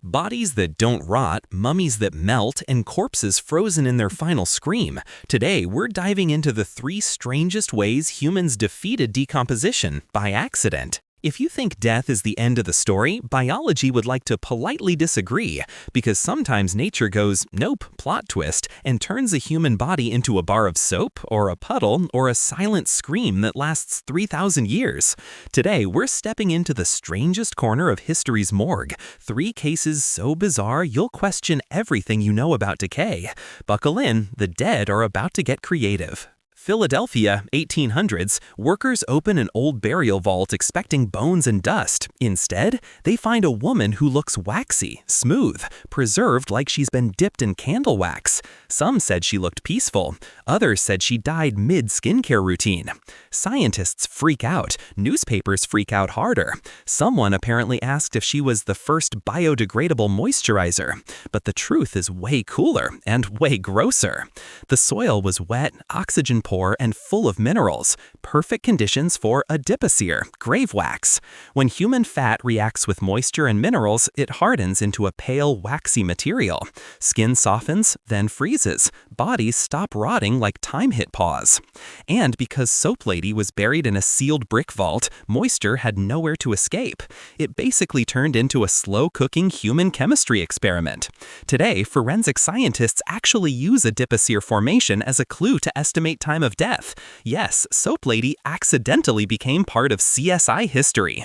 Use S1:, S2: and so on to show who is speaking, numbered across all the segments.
S1: Bodies that don't rot, mummies that melt, and corpses frozen in their final scream. Today, we're diving into the 3 strangest ways humans defeated decomposition by accident. If you think death is the end of the story, biology would like to politely disagree, because sometimes nature goes, nope, plot twist, and turns a human body into a bar of soap, or a puddle, or a silent scream that lasts 3,000 years. Today, we're stepping into the strangest corner of history's morgue, 3 cases so bizarre you'll question everything you know about decay. Buckle in, the dead are about to get creative. Philadelphia, 1800s, workers open an old burial vault expecting bones and dust. Instead, they find a woman who looks waxy, smooth, preserved like she's been dipped in candle wax. Some said she looked peaceful. Others said she died mid-skincare routine. Scientists freak out. Newspapers freak out harder. Someone apparently asked if she was the first biodegradable moisturizer. But the truth is way cooler and way grosser. The soil was wet, oxygen poor, and full of minerals, perfect conditions for adipocere, grave wax. When human fat reacts with moisture and minerals, it hardens into a pale, waxy material. Skin softens, then freezes. Bodies stop rotting like time hit pause. And because Soap Lady was buried in a sealed brick vault, moisture had nowhere to escape. It basically turned into a slow-cooking human chemistry experiment. Today, forensic scientists actually use adipocere formation as a clue to estimate time of death. Yes, Soap Lady accidentally became part of CSI history.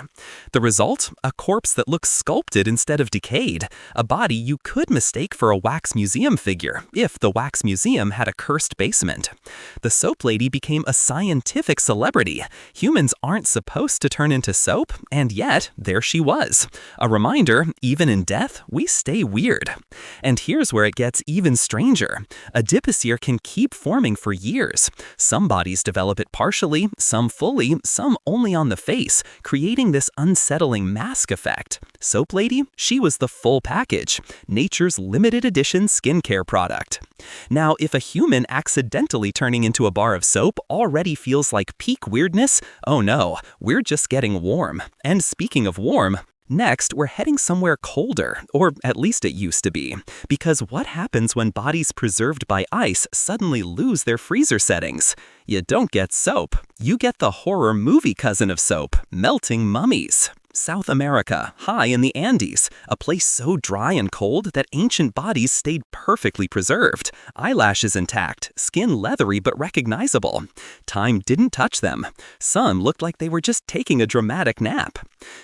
S1: The result? A corpse that looks sculpted instead of decayed. A body you could mistake for a wax museum figure, if the wax museum had a cursed basement. The Soap Lady became a scientific celebrity. Humans aren't supposed to turn into soap, and yet, there she was. A reminder, even in death, we stay weird. And here's where it gets even stranger. Adipocere can keep forming for years. Some bodies develop it partially, some fully, some only on the face, creating this unsettling mask effect. Soap Lady? She was the full package. Nature's limited edition skincare product. Now, if a human accidentally turning into a bar of soap already feels like peak weirdness, oh no, we're just getting warm. And speaking of warm, next, we're heading somewhere colder, or at least it used to be. Because what happens when bodies preserved by ice suddenly lose their freezer settings? You don't get soap. You get the horror movie cousin of soap, Melting Mummies. South America, high in the Andes, a place so dry and cold that ancient bodies stayed perfectly preserved. Eyelashes intact, skin leathery but recognizable. Time didn't touch them. Some looked like they were just taking a dramatic nap.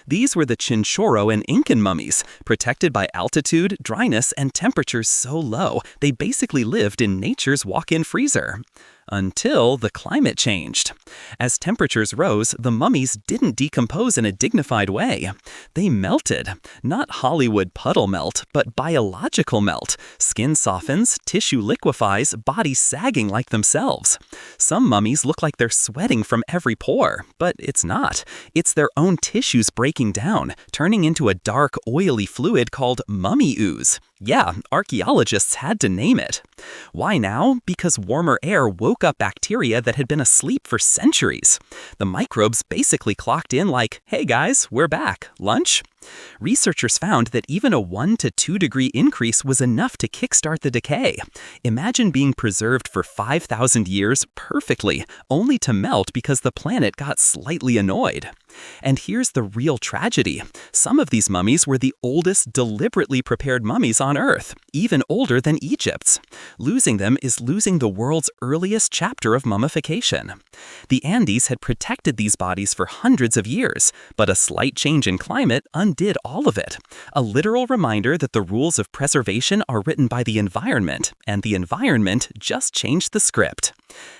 S1: These were the Chinchorro and Incan mummies, protected by altitude, dryness, and temperatures so low they basically lived in nature's walk-in freezer. Until the climate changed. As temperatures rose, the mummies didn't decompose in a dignified way. They melted. Not Hollywood puddle melt, but biological melt. Skin softens, tissue liquefies, bodies sagging like themselves. Some mummies look like they're sweating from every pore, but it's not. It's their own tissues breaking down, turning into a dark, oily fluid called mummy ooze. Yeah, archaeologists had to name it. Why now? Because warmer air woke up bacteria that had been asleep for centuries. The microbes basically clocked in like, hey guys, we're back. Lunch? Researchers found that even a 1 to 2 degree increase was enough to kickstart the decay. Imagine being preserved for 5,000 years perfectly, only to melt because the planet got slightly annoyed. And here's the real tragedy. Some of these mummies were the oldest deliberately prepared mummies on Earth, even older than Egypt's. Losing them is losing the world's earliest chapter of mummification. The Andes had protected these bodies for hundreds of years, but a slight change in climate undid all of it. A literal reminder that the rules of preservation are written by the environment, and the environment just changed the script.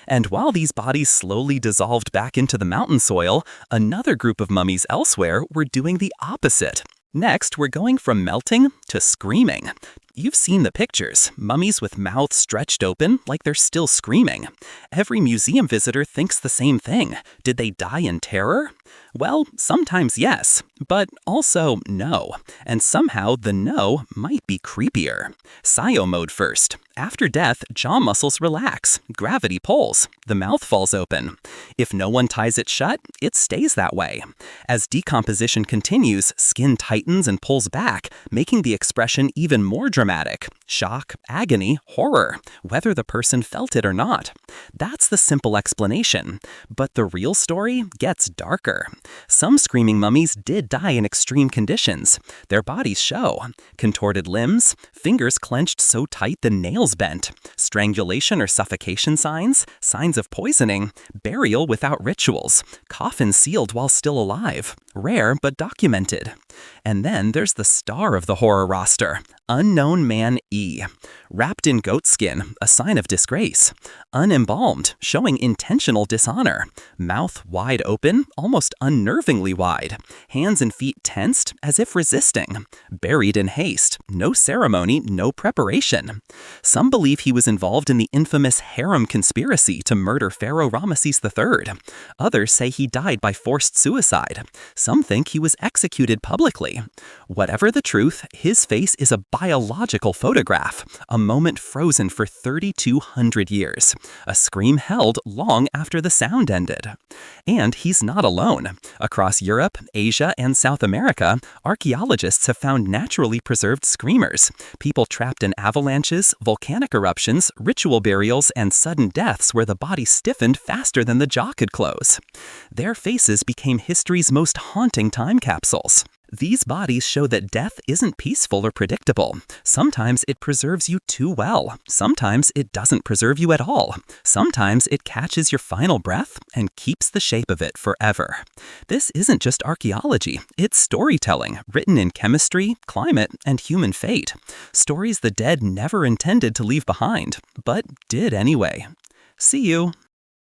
S1: And while these bodies slowly dissolved back into the mountain soil, another group of mummies elsewhere were doing the opposite. Next, we're going from melting to screaming. You've seen the pictures, mummies with mouths stretched open like they're still screaming. Every museum visitor thinks the same thing. Did they die in terror? Well, sometimes yes, but also no. And somehow the no might be creepier. Scio mode first. After death, jaw muscles relax, gravity pulls, the mouth falls open. If no one ties it shut, it stays that way. As decomposition continues, skin tightens and pulls back, making the expression even more dramatic. Shock, agony, horror, whether the person felt it or not. That's the simple explanation. But the real story gets darker. Some screaming mummies did die in extreme conditions. Their bodies show. Contorted limbs, fingers clenched so tight the nails bent, strangulation or suffocation signs, signs of poisoning, burial without rituals, coffins sealed while still alive, rare but documented. And then there's the star of the horror roster, Unknown Man E. Wrapped in goatskin, a sign of disgrace. Unembalmed, showing intentional dishonor. Mouth wide open, almost unnervingly wide. Hands and feet tensed, as if resisting. Buried in haste, no ceremony, no preparation. Some believe he was involved in the infamous harem conspiracy to murder Pharaoh Ramesses III. Others say he died by forced suicide. Some think he was executed publicly. Whatever the truth, his face is a biological photograph, a moment frozen for 3,200 years, a scream held long after the sound ended. And he's not alone. Across Europe, Asia, and South America, archaeologists have found naturally preserved screamers, people trapped in avalanches, volcanic eruptions, ritual burials, and sudden deaths where the body stiffened faster than the jaw could close. Their faces became history's most haunting time capsules. These bodies show that death isn't peaceful or predictable. Sometimes it preserves you too well. Sometimes it doesn't preserve you at all. Sometimes it catches your final breath and keeps the shape of it forever. This isn't just archaeology. It's storytelling, written in chemistry, climate, and human fate. Stories the dead never intended to leave behind, but did anyway. See you.